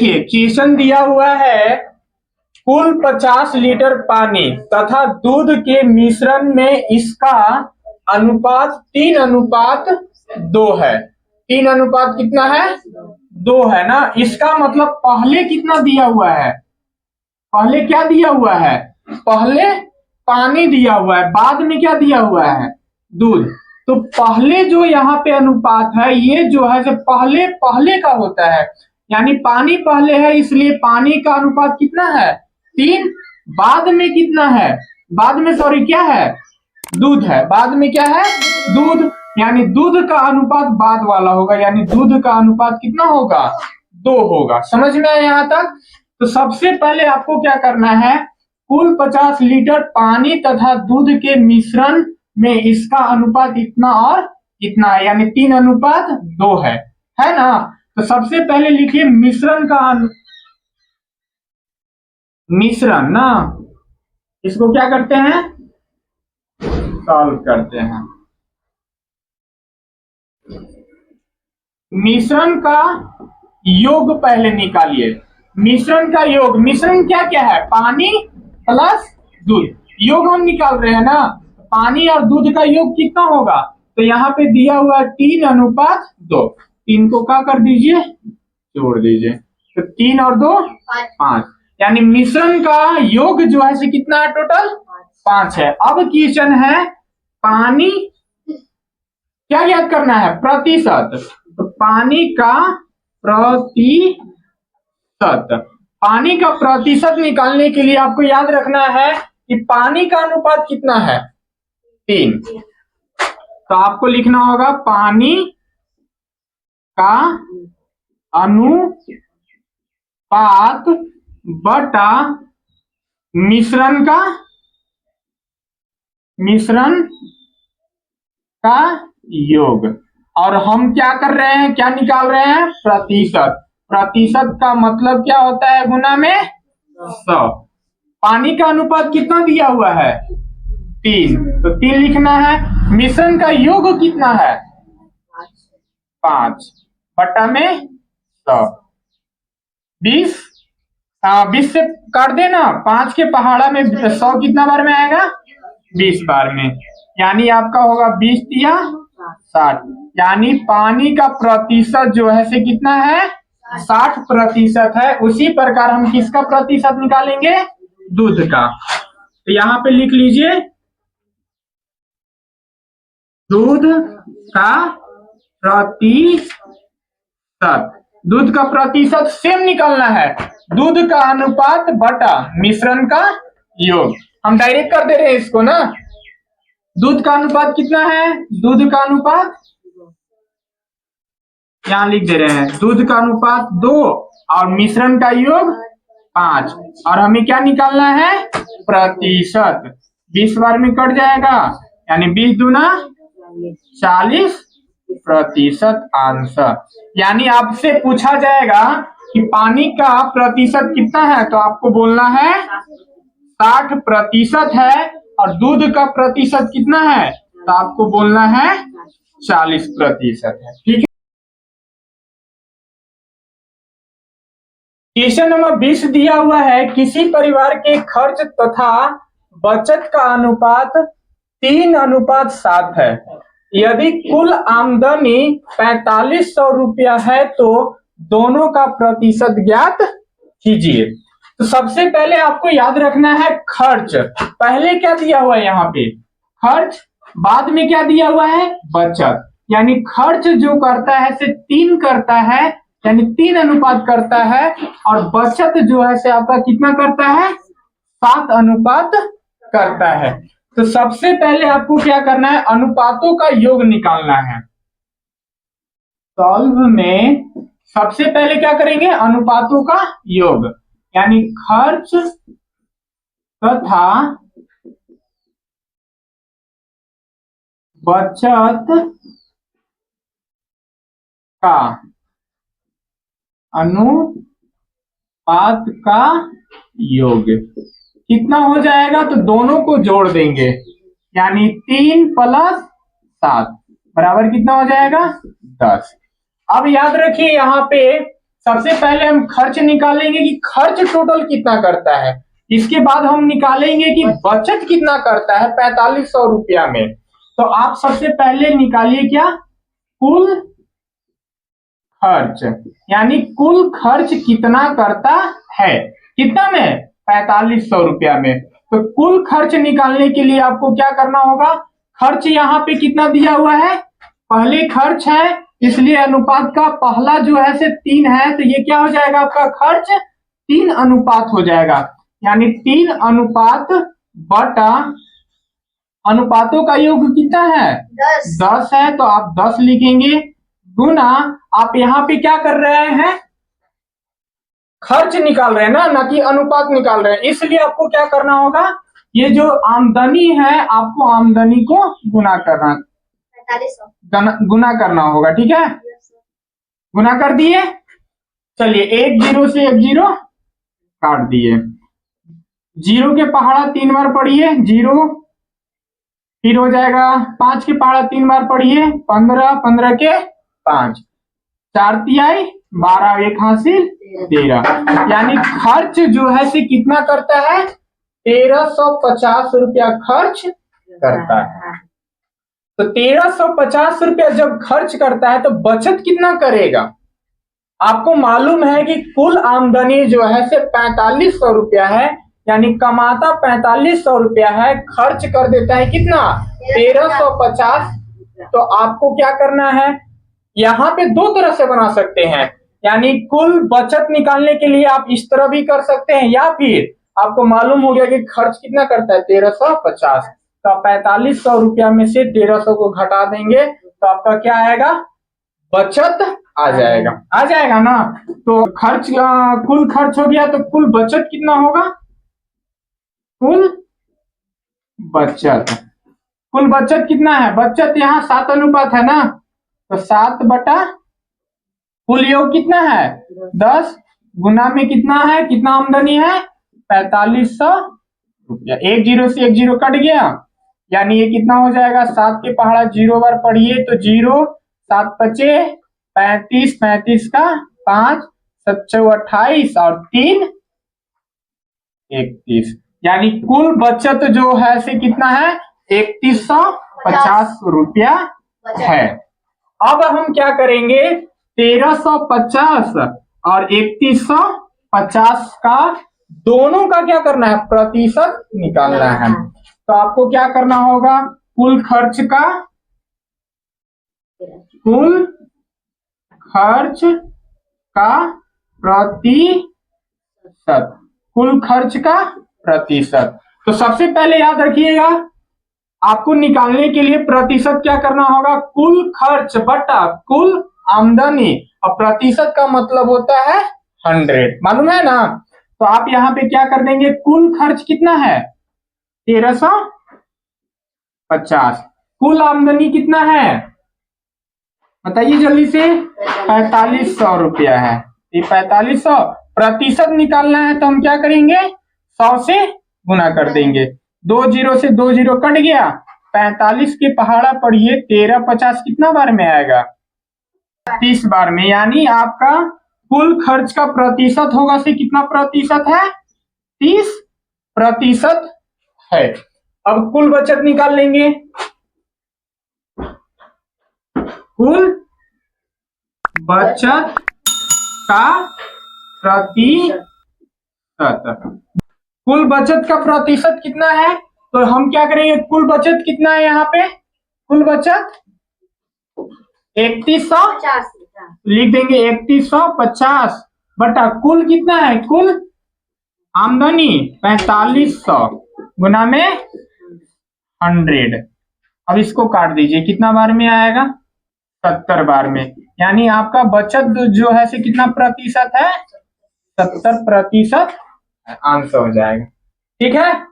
देखिए क्वेश्चन दिया हुआ है कुल 50 लीटर पानी तथा दूध के मिश्रण में इसका अनुपात 3:2 है। 3 अनुपात कितना है? 2 है ना। इसका मतलब पहले कितना दिया हुआ है? पहले क्या दिया हुआ है? पहले पानी दिया हुआ है, बाद में क्या दिया हुआ है? दूध। तो पहले जो यहाँ पे अनुपात है ये जो है जो पहले पहले का होता है, यानी पानी पहले है इसलिए पानी का अनुपात कितना है? 3। बाद में कितना है? बाद में सॉरी क्या है? दूध है। बाद में क्या है? दूध, यानी दूध का अनुपात बाद वाला होगा, यानी दूध का अनुपात कितना होगा? 2 होगा। समझ में आया यहाँ तक? तो सबसे पहले आपको क्या करना है, कुल 50 लीटर पानी तथा दूध के मिश्रण में इसका अनुपात इतना और इतना है, यानी 3:2 है ना। तो सबसे पहले लिखिए मिश्रण का मिश्रण ना, इसको क्या करते हैं? सॉल्व करते हैं। मिश्रण का योग पहले निकालिए। मिश्रण का योग, मिश्रण क्या क्या है? पानी प्लस दूध। योग हम निकाल रहे हैं ना, पानी और दूध का योग कितना होगा? तो यहाँ पे दिया हुआ है 3:2। 3 को क्या कर दीजिए? जोड़ दीजिए। तो 3 और 2 5, यानी मिश्रण का योग जो है कितना है? टोटल 5 है। अब क्वेश्चन है पानी क्या याद करना है? प्रतिशत। तो पानी का प्रतिशत, पानी का प्रतिशत निकालने के लिए आपको याद रखना है कि पानी का अनुपात कितना है? 3। तो आपको लिखना होगा पानी का अनुपात बटा मिश्रण का योग। और हम क्या कर रहे हैं? क्या निकाल रहे हैं? प्रतिशत। प्रतिशत का मतलब क्या होता है? गुना में 100। पानी का अनुपात कितना दिया हुआ है? 3। तो 3 लिखना है। मिश्रण का योग कितना है? 5 बटा में 100। 20 20 से काट देना, 5 के पहाड़ा में 100 कितना बार में आएगा? 20 बार में, यानी आपका होगा 20 या 60। यानी पानी का प्रतिशत जो है से कितना है? 60% है। उसी प्रकार हम किसका प्रतिशत निकालेंगे? दूध का। तो यहाँ पे लिख लीजिए दूध का प्रतिशत। दूध का प्रतिशत सेम निकालना है, दूध का अनुपात बटा मिश्रण का योग। हम डायरेक्ट कर दे रहे हैं इसको ना। दूध का अनुपात कितना है? दूध का अनुपात यहां लिख दे रहे हैं, दूध का अनुपात 2 और मिश्रण का योग 5। और हमें क्या निकालना है? प्रतिशत। 20 बार में कट जाएगा, यानी 20 दूना 40% आंसर। यानी आपसे पूछा जाएगा कि पानी का प्रतिशत कितना है, तो आपको बोलना है 60% है। और दूध का प्रतिशत कितना है, तो आपको बोलना है 40% है। ठीक है। क्वेश्चन नंबर 20 दिया हुआ है किसी परिवार के खर्च तथा बचत का अनुपात 3:7 है। यदि कुल आमदनी 4500 रुपया है तो दोनों का प्रतिशत ज्ञात कीजिए। तो सबसे पहले आपको याद रखना है खर्च। पहले क्या दिया हुआ है? यहाँ पे खर्च, बाद में क्या दिया हुआ है? बचत। यानी खर्च जो करता है से 3 करता है, यानी 3 अनुपात करता है। और बचत जो है से आपका कितना करता है? 7 अनुपात करता है। तो सबसे पहले आपको क्या करना है? अनुपातों का योग निकालना है। सॉल्व में सबसे पहले क्या करेंगे? अनुपातों का योग, यानी खर्च तथा बचत का अनुपात का योग कितना हो जाएगा? तो दोनों को जोड़ देंगे, यानी 3 + 7 बराबर कितना हो जाएगा? 10। अब याद रखिए यहाँ पे सबसे पहले हम खर्च निकालेंगे कि खर्च टोटल कितना करता है। इसके बाद हम निकालेंगे कि बचत कितना करता है 4500 रुपया में। तो आप सबसे पहले निकालिए क्या, कुल खर्च, यानी कुल खर्च कितना करता है, कितना में 4500 रुपया में। तो कुल खर्च निकालने के लिए आपको क्या करना होगा, खर्च यहाँ पे कितना दिया हुआ है, पहले खर्च है इसलिए अनुपात का पहला जो है से 3 है, तो ये क्या हो जाएगा आपका खर्च 3 अनुपात हो जाएगा, यानी 3 अनुपात बटा अनुपातों का योग कितना है 10 है, तो आप 10 लिखेंगे, गुना आप यहाँ पे क्या कर रहे हैं, खर्च निकाल रहे हैं ना कि अनुपात निकाल रहे हैं, इसलिए आपको क्या करना होगा, ये जो आमदनी है आपको आमदनी को गुना करना होगा, ठीक है, गुना कर दिए। चलिए एक जीरो से एक जीरो काट दिए, जीरो के पहाड़ा 3 बार पढ़िए, जीरो, फिर हो जाएगा 5 के पहाड़ा 3 बार पढ़िए, 15, 15 के 5, 4 तिहाई 12, एक हासिल 13, यानी खर्च जो है से कितना करता है 1350 रुपया खर्च करता है। तो 1350 रुपया जब खर्च करता है तो बचत कितना करेगा, आपको मालूम है कि कुल आमदनी जो है से 4500 रुपया है, यानी कमाता 4500 रुपया है, खर्च कर देता है कितना 1350। तो आपको क्या करना है, यहाँ पे दो तरह से बना सकते हैं, यानी कुल बचत निकालने के लिए आप इस तरह भी कर सकते हैं, या फिर आपको मालूम हो गया कि खर्च कितना करता है 1350, तो 4500 रुपया में से 1300 को घटा देंगे तो आपका क्या आएगा, बचत आ जाएगा ना। तो खर्च कुल खर्च हो गया, तो कुल बचत कितना होगा, कुल बचत कितना है, बचत यहाँ 7 अनुपात है ना, तो 7 बटा कुल योग कितना है 10, गुना में कितना है, कितना आमदनी है 4500 रुपया, एक जीरो से एक जीरो कट गया, यानी ये कितना हो जाएगा, 7 के पहाड़ा 0 बार पढ़िए, तो 0, 7 पचे 35, 35 का 5, 7 28 और 3 31, यानी कुल बचत जो है से कितना है 3150 रुपया है। अब हम क्या करेंगे, 1350 और 3150 का दोनों का क्या करना है, प्रतिशत निकालना है। तो आपको क्या करना होगा, कुल खर्च का प्रतिशत, कुल खर्च का प्रतिशत। तो सबसे पहले याद रखिएगा, आपको निकालने के लिए प्रतिशत क्या करना होगा, कुल खर्च बटा कुल आमदनी, और प्रतिशत का मतलब होता है 100, मालूम है ना। तो आप यहाँ पे क्या कर देंगे, कुल खर्च कितना है 1350, कुल आमदनी कितना है बताइए जल्दी से, 4500 रुपया है, ये 4500, प्रतिशत निकालना है तो हम क्या करेंगे 100 से गुना कर देंगे, 2 जीरो से 2 जीरो कट गया, 45 के पहाड़ा पढ़िए, 1350 कितना बार में आएगा 30 बार में, यानी आपका कुल खर्च का प्रतिशत होगा से कितना प्रतिशत है 30% है। अब कुल बचत निकाल लेंगे, कुल बचत का प्रतिशत, कुल बचत का प्रतिशत कितना है, तो हम क्या करेंगे, कुल बचत कितना है, यहाँ पे कुल बचत 3150 लिख देंगे, 3150 बटा कुल कितना है, कुल आमदनी 4500 गुना में 100। अब इसको काट दीजिए, कितना बार में आएगा 70 बार में, यानी आपका बचत जो है से कितना प्रतिशत है 70% आंसर हो जाएगा, ठीक है।